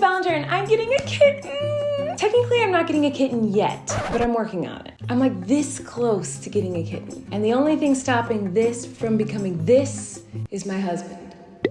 Ballinger and I'm getting a kitten. Technically, I'm not getting a kitten yet, but I'm working on it. I'm like this close to getting a kitten. And the only thing stopping this from becoming this is my husband.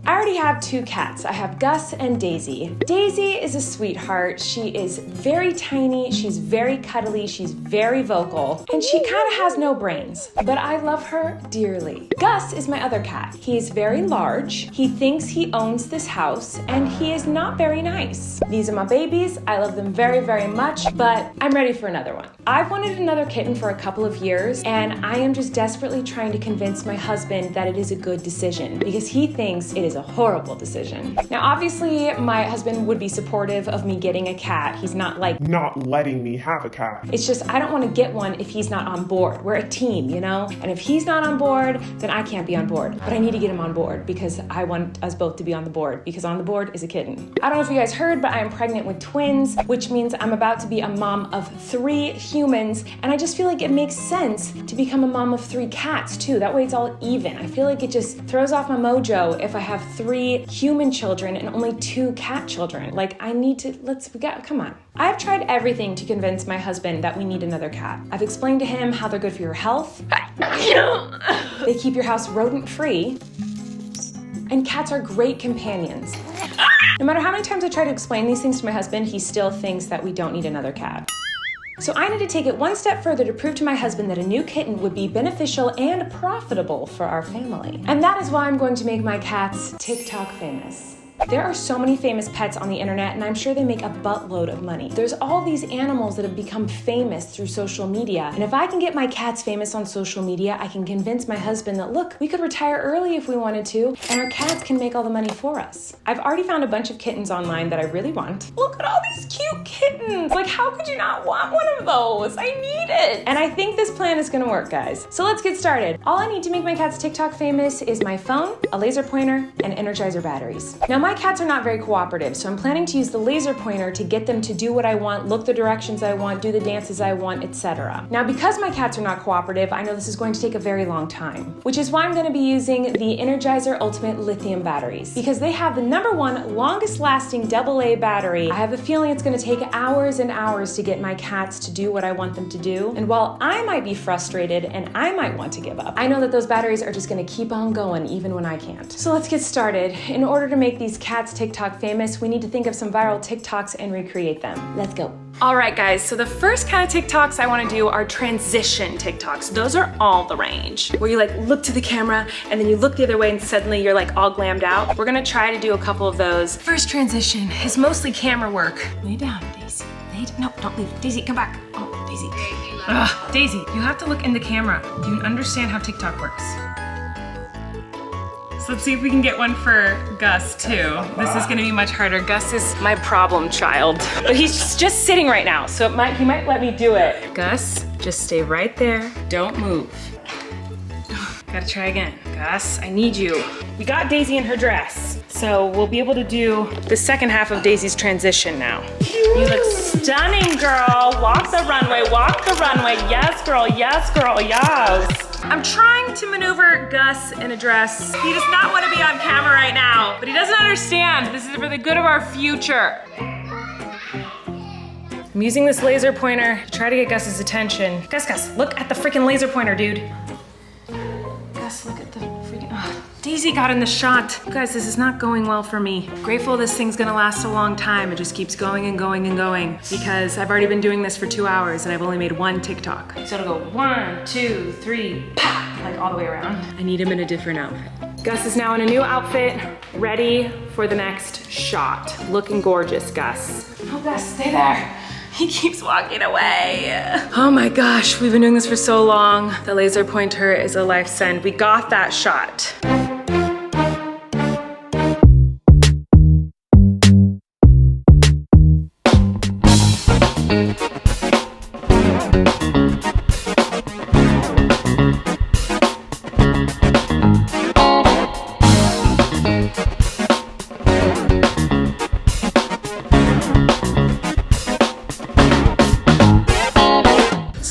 I already have 2 cats. I have Gus and Daisy. Daisy is a sweetheart. She is very tiny, she's very cuddly, she's very vocal, and she kind of has no brains, but I love her dearly. Gus is my other cat. He is very large, he thinks he owns this house, and he is not very nice. These are my babies. I love them very, very much, but I'm ready for another one. I've wanted another kitten for a couple of years, and I am just desperately trying to convince my husband that it is a good decision because he thinks it is a horrible decision. Now, obviously, my husband would be supportive of me getting a cat. He's not like not letting me have a cat. It's just I don't want to get one if he's not on board. We're a team, you know? And if he's not on board, then I can't be on board. But I need to get him on board because I want us both to be on the board because on the board is a kitten. I don't know if you guys heard, but I am pregnant with twins, which means I'm about to be a mom of 3 humans. And I just feel like it makes sense to become a mom of 3 cats too. That way it's all even. I feel like it just throws off my mojo if I have 3 human children and only 2 cat children. Like I need to, come on. I've tried everything to convince my husband that we need another cat. I've explained to him how they're good for your health. They keep your house rodent free. And cats are great companions. No matter how many times I try to explain these things to my husband, he still thinks that we don't need another cat. So I need to take it one step further to prove to my husband that a new kitten would be beneficial and profitable for our family. And that is why I'm going to make my cats TikTok famous. There are so many famous pets on the internet, and I'm sure they make a buttload of money. There's all these animals that have become famous through social media, and if I can get my cats famous on social media, I can convince my husband that, look, we could retire early if we wanted to, and our cats can make all the money for us. I've already found a bunch of kittens online that I really want. Look at all these cute kittens! Like, how could you not want one of those? I need it! And I think this plan is gonna work, guys. So let's get started. All I need to make my cats TikTok famous is my phone, a laser pointer, and Energizer batteries. Now, my cats are not very cooperative, so I'm planning to use the laser pointer to get them to do what I want, look the directions I want, do the dances I want, etc. Now, because my cats are not cooperative, I know this is going to take a very long time, which is why I'm going to be using the Energizer Ultimate Lithium batteries, because they have the #1 longest lasting AA battery. I have a feeling it's going to take hours and hours to get my cats to do what I want them to do, and while I might be frustrated and I might want to give up, I know that those batteries are just going to keep on going even when I can't. So let's get started. In order to make these cats TikTok famous, we need to think of some viral TikToks and recreate them. Let's go. All right, guys, so the first kind of TikToks I want to do are transition TikToks. Those are all the rage, where you like look to the camera and then you look the other way and suddenly you're like all glammed out. We're gonna try to do a couple of those. First transition is mostly camera work. Lay down, Daisy. No, don't leave. Daisy, come back. Oh, Daisy. Ugh, Daisy, you have to look in the camera. Do you understand how TikTok works? So let's see if we can get one for Gus too. This is gonna be much harder. Gus is my problem child, but he's just sitting right now, so he might let me do it. Gus, just stay right there. Don't move. Gotta try again. Gus, I need you. We got Daisy in her dress, so we'll be able to do the second half of Daisy's transition now. You look stunning, girl. Walk the runway, walk the runway. Yes, girl, yes, girl, yes. I'm trying to maneuver Gus in a dress. He does not want to be on camera right now, but he doesn't understand. This is for the good of our future. I'm using this laser pointer to try to get Gus's attention. Gus, look at the freaking laser pointer, dude. Gus, look at the freaking, Daisy got in the shot. Guys, this is not going well for me. Grateful this thing's gonna last a long time. It just keeps going and going and going because I've already been doing this for 2 hours and I've only made 1 TikTok. So it'll go 1, 2, 3, pop, like all the way around. I need him in a different outfit. Gus is now in a new outfit, ready for the next shot. Looking gorgeous, Gus. Oh, Gus, stay there. He keeps walking away. Oh my gosh, we've been doing this for so long. The laser pointer is a life send. We got that shot.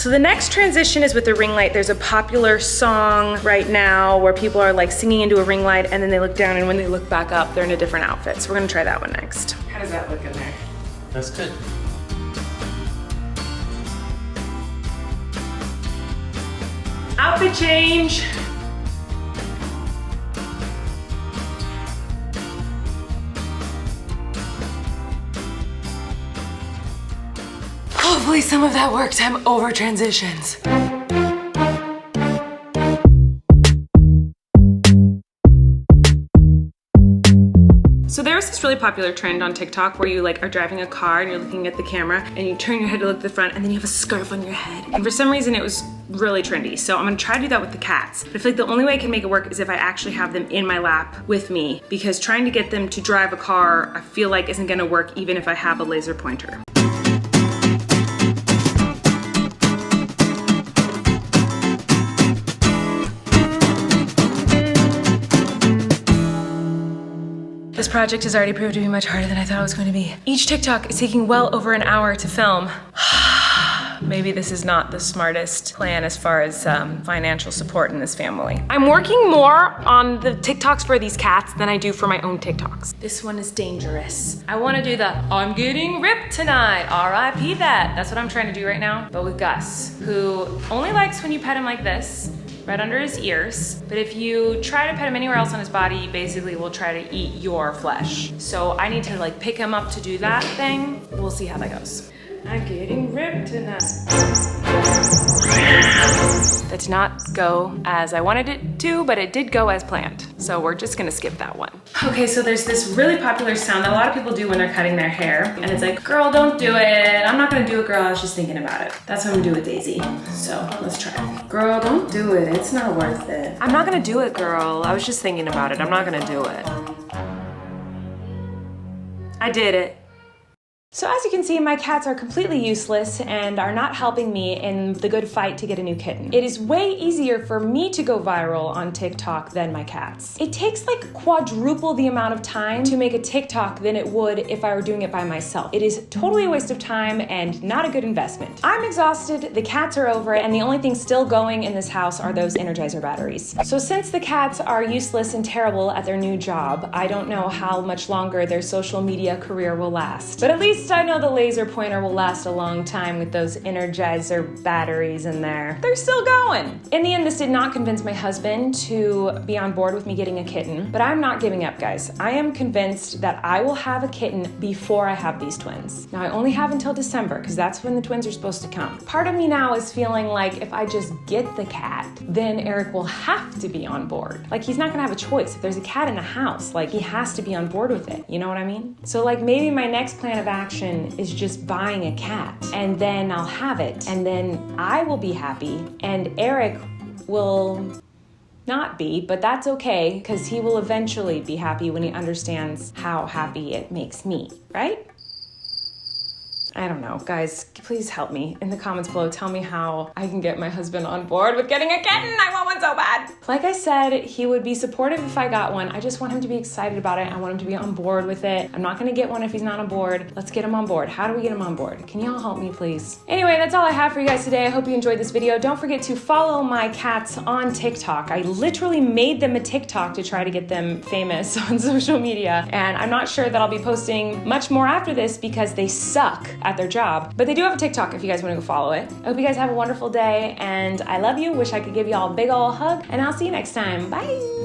So the next transition is with the ring light. There's a popular song right now where people are like singing into a ring light and then they look down and when they look back up, they're in a different outfit. So we're gonna try that one next. How does that look in there? That's good. Outfit change. Hopefully some of that worked. I'm over transitions. So there's this really popular trend on TikTok where you like are driving a car and you're looking at the camera and you turn your head to look at the front and then you have a scarf on your head. And for some reason it was really trendy. So I'm gonna try to do that with the cats. But I feel like the only way I can make it work is if I actually have them in my lap with me, because trying to get them to drive a car, I feel like isn't gonna work even if I have a laser pointer. This project has already proved to be much harder than I thought it was going to be. Each TikTok is taking well over an hour to film. Maybe this is not the smartest plan as far as financial support in this family. I'm working more on the TikToks for these cats than I do for my own TikToks. This one is dangerous. I wanna do the, I'm getting ripped tonight, RIP that. That's what I'm trying to do right now, but with Gus, who only likes when you pet him like this, right under his ears. But if you try to pet him anywhere else on his body, he basically will try to eat your flesh. So I need to like pick him up to do that thing. We'll see how that goes. I'm getting ripped tonight. That did not go as I wanted it to, but it did go as planned. So we're just gonna skip that one. Okay, so there's this really popular sound that a lot of people do when they're cutting their hair. And it's like, girl, don't do it. I'm not gonna do it, girl. I was just thinking about it. That's what I'm gonna do with Daisy. So let's try it. Girl, don't do it. It's not worth it. I'm not gonna do it, girl. I was just thinking about it. I'm not gonna do it. I did it. So as you can see, my cats are completely useless and are not helping me in the good fight to get a new kitten. It is way easier for me to go viral on TikTok than my cats. It takes like quadruple the amount of time to make a TikTok than it would if I were doing it by myself. It is totally a waste of time and not a good investment. I'm exhausted, the cats are over it, and the only thing still going in this house are those Energizer batteries. So since the cats are useless and terrible at their new job, I don't know how much longer their social media career will last. But at least I know the laser pointer will last a long time with those Energizer batteries in there. They're still going. In the end, this did not convince my husband to be on board with me getting a kitten, but I'm not giving up, guys. I am convinced that I will have a kitten before I have these twins. Now, I only have until December because that's when the twins are supposed to come. Part of me now is feeling like if I just get the cat, then Eric will have to be on board. Like, he's not gonna have a choice. If there's a cat in the house, like, he has to be on board with it. You know what I mean? So, like, maybe my next plan of action is just buying a cat, and then I'll have it, and then I will be happy, and Eric will not be, but that's okay, because he will eventually be happy when he understands how happy it makes me, right? I don't know, guys, please help me. In the comments below, tell me how I can get my husband on board with getting a kitten. I want one so bad. Like I said, he would be supportive if I got one. I just want him to be excited about it. I want him to be on board with it. I'm not gonna get one if he's not on board. Let's get him on board. How do we get him on board? Can y'all help me, please? Anyway, that's all I have for you guys today. I hope you enjoyed this video. Don't forget to follow my cats on TikTok. I literally made them a TikTok to try to get them famous on social media. And I'm not sure that I'll be posting much more after this because they suck at their job. But they do have a TikTok if you guys want to go follow it. I hope you guys have a wonderful day, and I love you. Wish I could give y'all a big ol' hug, and I'll see you next time. Bye!